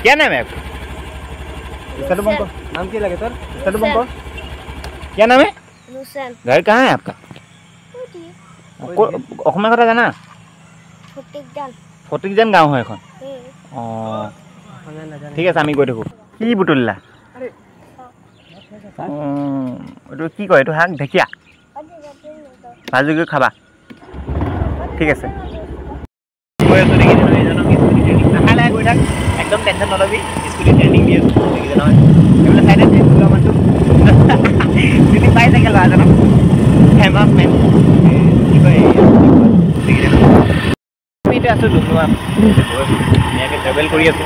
क्या नाम है आपका? स्टार्ट बंद कर। नाम क्या लगे सर? स्टार्ट बंद कर। क्या नाम है? रुशन घर कहाँ है आपका? অসমীয়া কথা জানা? ফটিকজান গাঁও হয় এখন। অঁ ঠিক আছে আমি গৈ থাকোঁ। কি বুটলিলা? এইটো কি কয় এইটো শাক ঢেকীয়া ভাজি কৰি খাবা ঠিক আছে। গৈ আছোঁ দেখিছে নহয় এইজনক স্কুটি ট্ৰেইনিং লাহে লাহে গৈ থাক একদম টেনশ্যন নল'বি স্কুটি ট্ৰেইনিং দি আছোঁ দেখিছে নহয় এইবিলাক চাইডে লোৱা মানুহটো চিনি পাই থাকে ল'ৰাজনক ফেমাছ মেন কি কয় দেখিছে আমি এতিয়া আছোঁ ডুমডুমা ধুনীয়াকৈ ট্ৰেভেল কৰি আছোঁ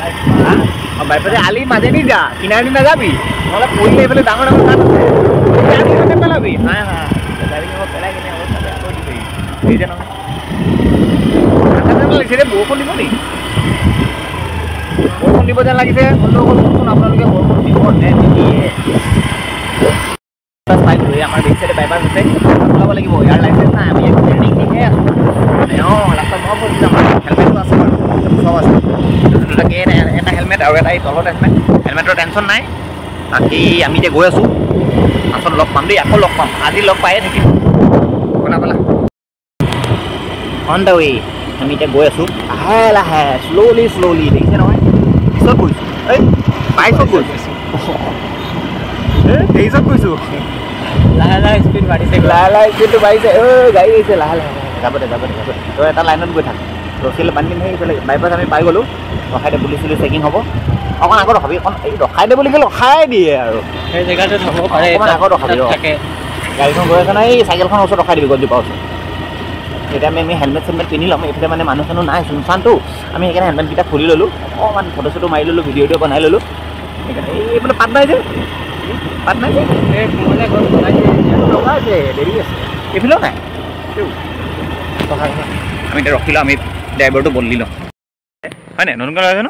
বাইপাছে আলি মাজেদি যা কিনাৰেদি নাযাবি নহ'লে পৰিলে এইফালে ডাঙৰ ডাঙৰ কাঠ আছে পেলাবি হা হা গাড়ী পেলাই কিনে অৱস্থা বেয়া কৰি দিবি দেখিছে নহয় লাগিছে বৰষুণ দিব নেকি বৰষুণ দিব যেন লাগিছে বন্ধুসকল আপোনালোকে বৰষুণ দিব নে নিদিয়ে পাইছোঁ আমাৰ বেক চাইডে বাইপাছ আছে ওলাব লাগিব ইয়াৰ লাইচেঞ্চ নাই আমি ট্ৰেইনিং দিহে আছোঁ ৰাস্তাত মই কৈছোঁ আমাৰ হেলমেটটো আছে বাৰু চব আছে দুটাকৈ এটা হেলমেট আৰু এটা এই তলত হেলমেট হেলমেটৰ টেনশ্যন নাই বাকী আমি এতিয়া গৈ আছোঁ পাছত লগ পাম দেই আকৌ লগ পাম আজি লগ পায়ে থাকিম বলা বলা অন দ্য ৱে আমি এতিয়া গৈ আছোঁ লাহে লাহে শ্ল'লি দেখিছে নহয় পিছত গৈছোঁ এই বাইছত গৈছোঁ তেইছত গৈছোঁ লাহে লাহে স্পীড বাঢ়িছে লাহে লাহে স্পীডটো বাঢ়িছে গাড়ী আহিছে লাহে লাহে যাব দে তই এটা লাইনত গৈ থাক ৰখিলে বান্ধি পিন্ধি এইফালে বাইপাছ আমি পাই গ'লোঁ ৰখাই দে পুলিচ চুলিচ চেকিং হ'ব অকণ আগত ৰখাবি অকণ এই ৰখাই দে বুলি ক'লে ৰখাই দিয়ে আৰু সেই জেগাটোত হ'ব পাৰে অকণমান আগত ৰখাবি থাকে গাড়ীখন গৈ আছে নহয় এই চাইকেলখনৰ ওচৰত ৰখাই দিবি গছজোপাৰ ওচৰত এতিয়া আমি হেলমেট চেলমেট পিন্ধি ল'ম এইফালে মানে মানুহ চানুহ নাই চুনচানটো আমি সেইকাৰণে হেলমেটকেইটা খুলি ল'লোঁ অকণমান ফটো চটো মাৰি ল'লোঁ ভিডিঅ'টো বনাই ল'লোঁ সেইকাৰণে এইফালে পাত নাই যে এই কোমলীয়া গছ লগাইছে দেৰি আছে এইফালেও নাই আমি এতিয়া ৰখি লওঁ আমি ড্ৰাইভাৰটো বদলি লওঁ হয় নাই নতুনকৈ লগাইছে ন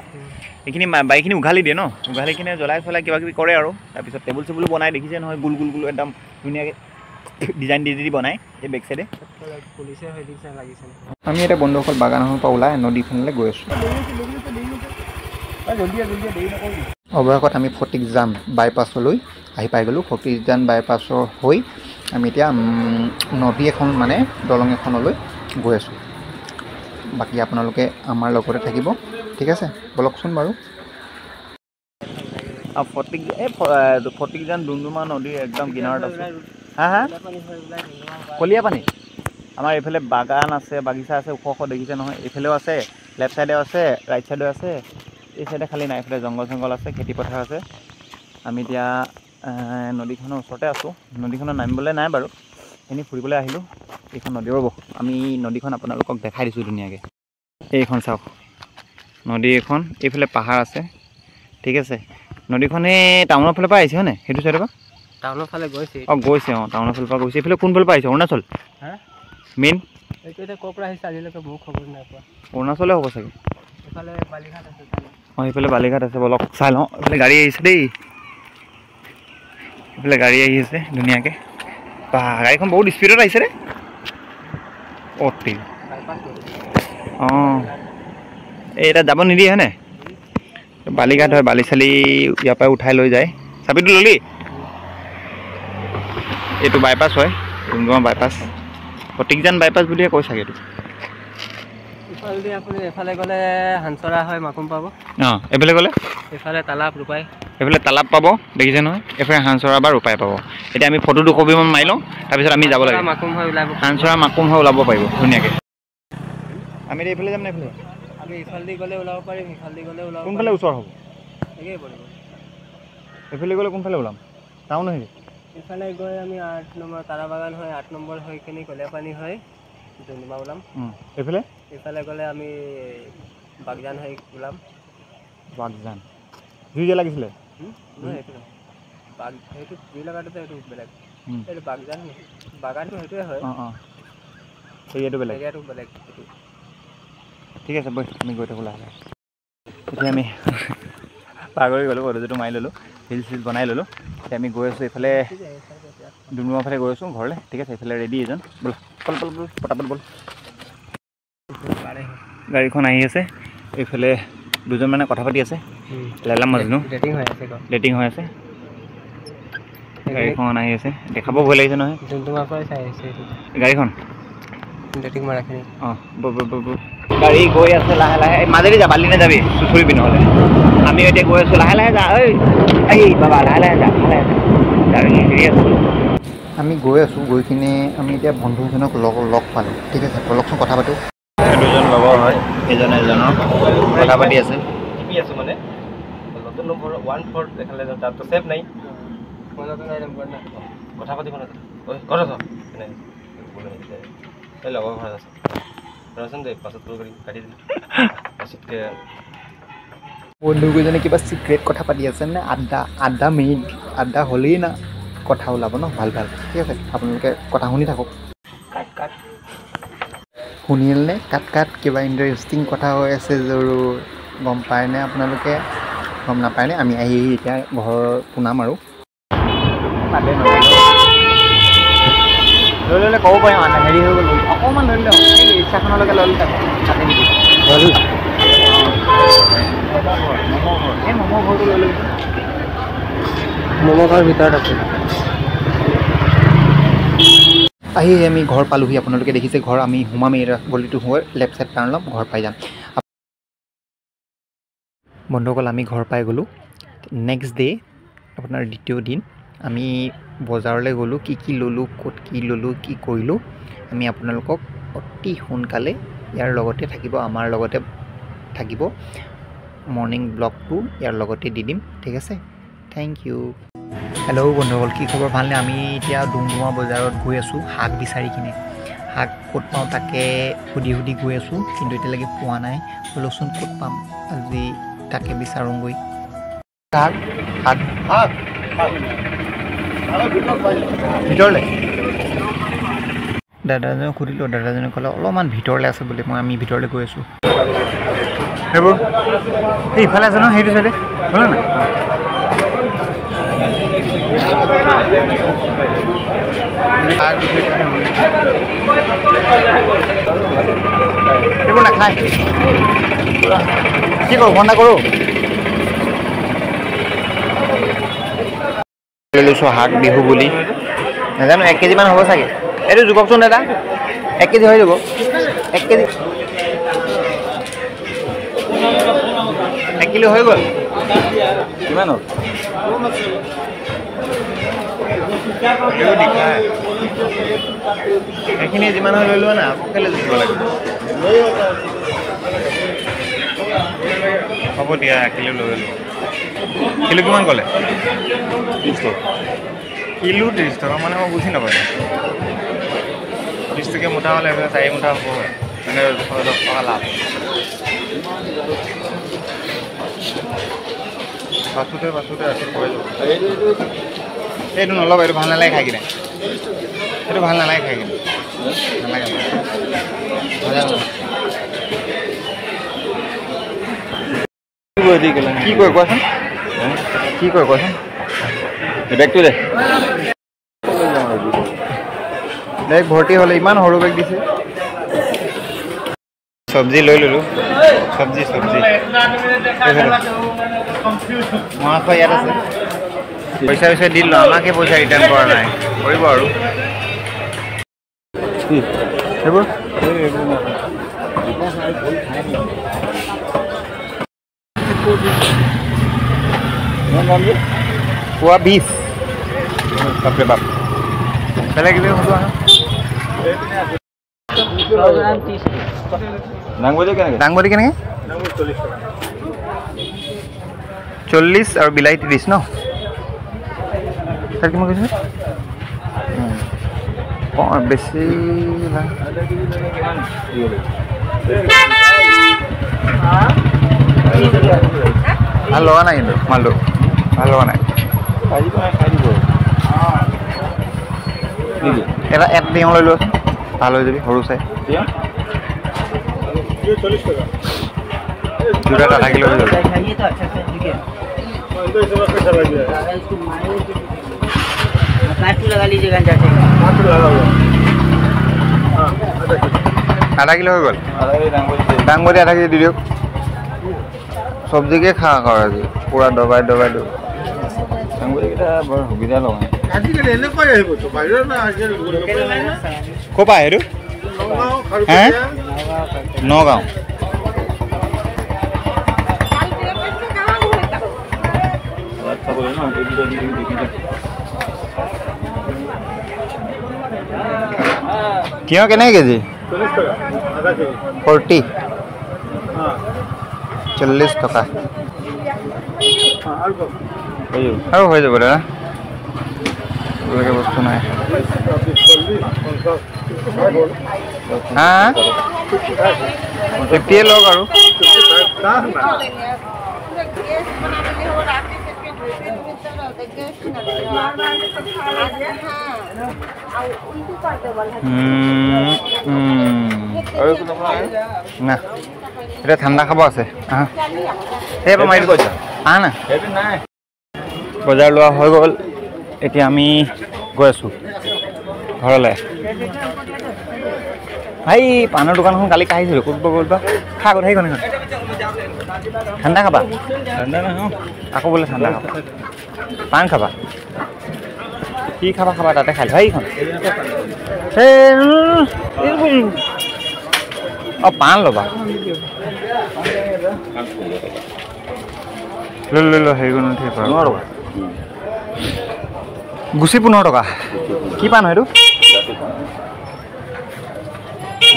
এইখিনি বাইকখিনি উঘালি দিয়ে ন উঘালি কিনে জ্বলাই চলাই কিবা কিবি কৰে আৰু তাৰপিছত টেবুল চেবুলো বনাই দেখিছে নহয় গোল গোল গোল একদম ধুনীয়াকৈ ডিজাইন দি বনাই এই বেক চাইডে আমি এতিয়া বন্ধুসকল বাগানখনৰ পৰা ওলাই নদীখনলৈ গৈ আছোঁ অৱশেষত আমি ফটিকজান বাইপাছলৈ আহি পাই গ'লোঁ ফটিকজান বাইপাছৰ হৈ আমি এতিয়া নদী এখন মানে দলং এখনলৈ গৈ আছোঁ বাকী আপোনালোকে আমাৰ লগতে থাকিব ঠিক আছে বলকচোন বাৰু ফটিকজান ডুমডুমা নদীৰ একদম কিনাৰত আছে হা কলীয়া পানী আমাৰ এইফালে বাগান আছে বাগিচা আছে ওখ ওখ দেখিছে নহয় এইফালেও আছে লেফ্ট চাইডেও আছে ৰাইট চাইডেও আছে এই চাইডে খালী নাই এইফালে জংঘল আছে খেতিপথাৰ আছে আমি এতিয়া নদীখনৰ ওচৰতে আছোঁ নদীখনত নামিবলৈ নাই বাৰু এনেই ফুৰিবলৈ আহিলোঁ এইখন নদী ৰ'ব আমি নদীখন আপোনালোকক দেখাই দিছোঁ ধুনীয়াকৈ এইখন চাওক নদী এখন এইফালে পাহাৰ আছে ঠিক আছে নদীখনে টাউনৰ ফালৰ পৰা আহিছে হয়নে সেইটো চাইডৰ পৰা টাউনৰ ফালে গৈছে গৈছে টাউনৰ ফালৰ পৰা গৈছে এইফালে কোনফালৰ পৰা আহিছে অৰুণাচল মেইন ক'ৰ পৰা আহিছে আজিলৈকে মোৰ খবৰ নাই পোৱা অৰুণাচলে হ'ব চাগে এইফালে বালিঘাট আছে সেইফালে বালিঘাট আছে বলক চাই লওঁ এইফালে গাড়ী আহিছে দেই এইফালে গাড়ী আহি আছে ধুনীয়াকৈ বা গাড়ীখন বহুত স্পীডত আহিছে ৰে এই এতিয়া যাব নিদিয়ে হয়নে বালিঘাট হয় বালি চালি ইয়াৰ পৰা উঠাই লৈ যায় চাবিটো ল'লি এইটো বাইপাছ হয় ডুমডুমা বাইপাছ ফটিকজান বাইপাছ বুলিয়ে কৈ চাগে এইটো আপুনি এফালে গ'লে হানচৰা হয় মাকুম পাব এইফালে গ'লে এইফালে তালাপ ৰূপাই এইফালে তালাপ পাব দেখিছে নহয় এইফালে হানচৰা বা ৰূপাই পাব এতিয়া আমি ফটো 2 কপিমান মাৰি লওঁ তাৰপিছত আমি যাব লাগিব হানচৰা মাকুম হৈ ওলাব পাৰিব ধুনীয়াকৈ আমি এইফালে যাম নে এইফালে আমি ইফালেদি গ'লে ওলাব পাৰিম ইফালেদি গ'লে ওলাব কোনফালে ওচৰ হ'ব একেই পৰিব এইফালে গ'লে কোনফালে ওলাম টাউন আহিব এইফালে গৈ আমি 8 নম্বৰ তাৰা বাগান হয় 8 নম্বৰ হৈ কিনে কলীয়াপানী হয় ডুমডুমা ওলাম এইফালে গ'লে আমি বাগজান হৈ ওলাম বাগজান জুই লাগিছিলে সেইটো জুই লগাটোতে এইটো বেলেগ এইটো বাগজান বাগানটো সেইটোৱে হয় এইটো বেলেগ ঠিক আছে বৈ আমি গৈ থাকোঁ লাহে লাহে এতিয়া আমি পাগৰি গ'লোঁ ফটোটো মাৰি ল'লোঁ ৰিল চিল বনাই ল'লোঁ এতিয়া আমি গৈ আছোঁ এইফালে ডুমডুমাৰ ফালে গৈ আছোঁ ঘৰলৈ ঠিক আছে এইফালে ৰেডি এজন ব'ল পটাপট ব'ল গাড়ীখন আহি আছে এইফালে দুজন মানে কথা পাতি আছে লাইলা মজনু ডেটিং হৈ আছে গাড়ীখন আহি আছে দেখাব ভয় লাগিছে নহয় গাড়ীখন অঁ গাড়ী গৈ আছে লাহে লাহে মাজেদি যা বালি নাযাবি চুচুৰিবি নহ'লে আমি এতিয়া গৈ আছোঁ লাহে লাহে যা এই বাবা লাহে লাহে যা গাড়ী হেৰি আছে আমি গৈ আছোঁ গৈ কিনে আমি এতিয়া বন্ধুজনক লগ পালোঁ ঠিক আছে বলকচোন কথা পাতোঁ দুজন লগৰ হয় এজন এজনৰ কথা পাতি আছে আছোঁ মানে নতুন নম্বৰ 1-4 দেখালে তাততো ছেভ নাই কথা পাতিব না ক'ত আছ এই লগৰ ঘৰত আছে ৰচোন দে পাছত কল কৰি কাটি দিলে পাছতকৈ বন্ধুকেইজনে কিবা চিক্ৰেট কথা পাতি আছে নে আড্ডা মিনিট আড্ডা হ'লেই না কথা ওলাব ন ভাল ঠিক আছে আপোনালোকে কথা শুনি থাকক কাট শুনিল নে কাট কিবা ইণ্টাৰেষ্টিং কথা হৈ আছে জৰুৰ গম পায়নে আপোনালোকে গম নাপায়নে আমি আহি এতিয়া ঘৰ পুনাম আৰু লৈ ল'লে ক'ব পাৰিম মানে হেৰি হৈ গ'ল অকণমান লৈ লওঁ এই ৰিক্সাখনলৈকে লৈ ল'লে কাটি নেকি এই ম'ম' ঘৰটো লৈ ল'বি ম'ম' ঘৰৰ ভিতৰত আছে আহি আমি ঘৰ পালোহি আপোনালোকে দেখিছে ঘৰ আমি সোমাম এই গলিটো হৈ লেফ্ট ছাইড টাৰ্ণ ল'ম ঘৰ পাই যাম বন্ধুসকল আমি ঘৰ পাই গ'লোঁ নেক্সট ডে আপোনাৰ দ্বিতীয় দিন আমি বজাৰলৈ গ'লোঁ কি ল'লোঁ ক'ত কি ল'লোঁ কি কৰিলোঁ আমি আপোনালোকক অতি সোনকালে ইয়াৰ লগতে থাকিব আমাৰ লগতে থাকিব মৰ্ণিং ব্লগটো ইয়াৰ লগতে দি দিম ঠিক আছে থেংক ইউ হেল্ল' বন্ধুসকল কি খবৰ ভালনে আমি এতিয়া ডুমডুমা বজাৰত গৈ আছোঁ শাক বিচাৰি কিনে শাক ক'ত পাওঁ তাকে সুধি গৈ আছোঁ কিন্তু এতিয়ালৈকে পোৱা নাই বোলচোন ক'ত পাম আজি তাকে বিচাৰোঁগৈ শাক ভিতৰলৈ দাদাজনক সুধিলোঁ দাদাজনে ক'লে অলপমান ভিতৰলৈ আছে বুলি আমি ভিতৰলৈ গৈ আছোঁ সেইবোৰ এই ইফালে আছে ন সেইটো চাইডে হ'লে নাই এইবোৰ নাখায় কি কৰোঁ ফোন এটা কৰোঁ লৈ লৈছোঁ শাক বিহু বুলি নাজানো 1 কেজিমান হ'ব চাগে এইটো জোখকচোন দাদা 1 কেজি হৈ যাব 1 কেজি 1 কিলো হৈ গ'ল কিমান হ'ল এইখিনি যিমান হৈ লৈ লোৱা না আকৌ কেলৈ জুখিব লাগিব হ'ব দিয়া 1 কিলো লৈ ল'লোঁ কিলো কিমান ক'লে 30 টকা কিলো 30 টকা মানে মই বুজি নাপালোঁ 30 টকীয়া মুঠা হ'লে 4 মুঠা হ'ব মানে 10 টকা লাভ পাছতে ৰাতি পৰে এইটো নল'ব এইটো ভাল নালাগে খাই কিনে এইটো ভাল নালাগে খাই কিনে নালাগে কি কয় কোৱাচোন কি কয় কোৱাচোন বেগটো দে বেগ ভৰ্তি হ'লে ইমান সৰু বেগ দিছে চব্জি লৈ ল'লোঁ চব্জি মাছ ইয়াত আছে পইচা দিলোঁ আমাকে পইচা ৰিটাৰ্ণ কৰা নাই কৰিব আৰু সেইবোৰ পোৱা 20 বাপৰে বাপ বেলেগ কিবা হ'ব দাংবডি কেনেকৈ 40 আৰু বিলাহী 30 ন তাত কিমান কৈছে বেছি ভাল লগা নাই কিন্তু মালটো ভাল লগা নাই এটা তিয়ঁহ লৈ লোৱাচোন ভাল হৈ যাবি সৰু চাই দুটা আধা কিলো হৈ যাব আধা কিলো হৈ গ'ল দাংবডি আধা কেজি দি দিয়ক চব্জিকে খা কৰ আজি পুৰা দবাই দবাই দিওঁ চাংগুৰিকেইটা বৰ সুবিধা নহয় আজিকালি এনেকুৱাই আহিবতো বাহিৰৰ না ক'ৰ পৰা আহে হে নগাঁও তিয়ঁহ কেনেকৈ কেজি 40 40 টকা আৰু হৈ যাব দাদা বেলেগ বস্তু নাই হা 50 লওক আৰু না এটা ঠাণ্ডা খাব আছে এই মাৰি কৈছা আহা না বজাৰ লোৱা হৈ গ'ল এতিয়া আমি গৈ আছোঁ ঘৰলৈ ভাই পাণৰ দোকানখন কালি কাঢ়িছিলোঁ ক'ত খা কথা সেইখন ঠাণ্ডা খাবা ঠাণ্ডা নহয় আকৌ বোলে ঠাণ্ডা খাবা পাণ খাবা কি খাবা খাবা তাতে খাই সেইখন অঁ পাণ ল'বা লৈ ল হেৰিখন ঠিক গুচি 15 টকা কি পাণ হয় এইটো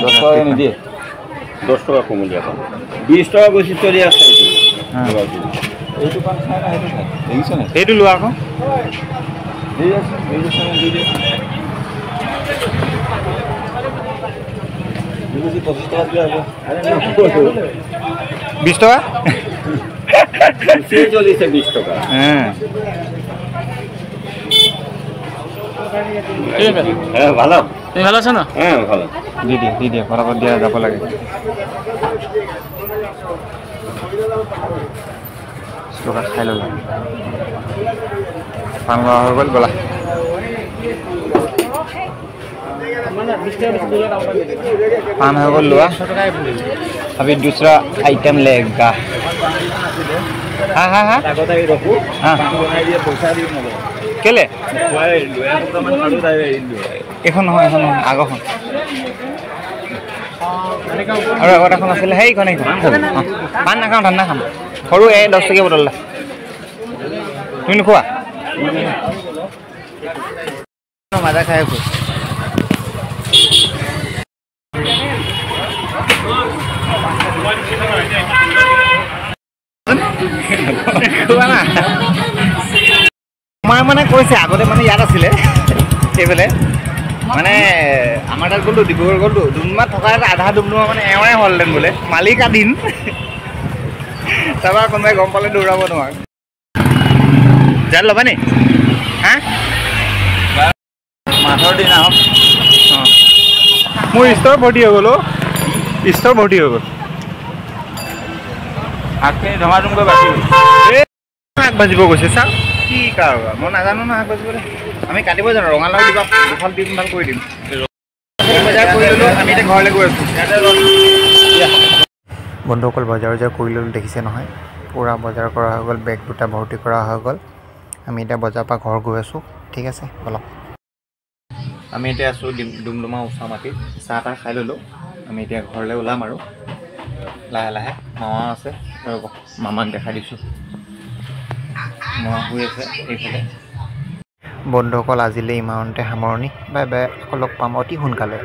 10 টাকা নিদিয়ে 10 টাকা কমলীয়া পাণ 20 টাকা বৈশিষ্ট্য দিয়া আছে এইটো পাণ খাই না সেইটো খাই দেখিছ না সেইটো লোৱা আকৌ দি আছে দি দিয়ে 25 টাকা দিয়া হ'ব 20 টাকা চলিছে 20 টাকা হ্যাঁ ভালো তুমি ভালো আছো না হ্যাঁ ভালো দি দিয়ে ফটাফট দিয়া যাব লাগে টকা খাই ল'লা পাণ লোৱা হৈ গ'ল ব'লা पान हो गल लोआ अभी दूसरा आइटम लेगा हाँ हाँ हाँ केले এখন নহয় আগখন আৰু আগত এখন আছিলে সেইখন পাণ নাখাওঁ ঠাণ্ডা খাম সৰু 10 টকীয়া বটল তুমি নোখোৱা মাজা খাই আছো মই মানে কৈছে আগতে মানে ইয়াত আছিলে এইফালে মানে আমাৰ তাত গ'লো ডিব্ৰুগড় গ'লো দুমাহ থকা আধা দুমুৱা মানে এওঁৱে হ'লহেঁতেন বোলে মালিক আদিন তাৰপৰা কোনোবাই গম পালে দৌৰাব নোৱাৰে জাল ল'বা নি হা মাছৰ দিন আহক মোৰ ষ্টৰ ভৰ্তি হৈ গ'ল ষ্টৰ ভৰ্তি হৈ গ'ল আগখিনি ধমাধুমকৈ বাচিব শাক ভাজিব গৈছে চাওক কি কাৰোবাৰ মই নাজানো ন শাক ভাজিবলৈ আমি কাটিব জানো ৰঙালাও দিবা দুফাল দিম ভাল কৰি দিম বজাৰ কৰি ল'লোঁ আমি এতিয়া ঘৰলৈ গৈ আছোঁ বন্ধুসকল বজাৰ কৰি ল'লোঁ দেখিছে নহয় পূৰা বজাৰ কৰা হৈ গ'ল বেগ দুটা ভৰ্তি কৰা হৈ গ'ল আমি এতিয়া বজাৰৰ পৰা ঘৰ গৈ আছোঁ ঠিক আছে বলক আমি এতিয়া আছোঁ ডুমডুমা ওচৰ মাটিত চাহ তাহ খাই ল'লোঁ আমি এতিয়া ঘৰলৈ ওলাম আৰু লাহে লাহে মামা আছে ৰ'ব মামাক দেখাই দিছোঁ মামা শুই আছে এইফালে বন্ধুসকল আজিলৈ ইমানতে সামৰণি বাই বাই আকৌ লগ পাম অতি সোনকালে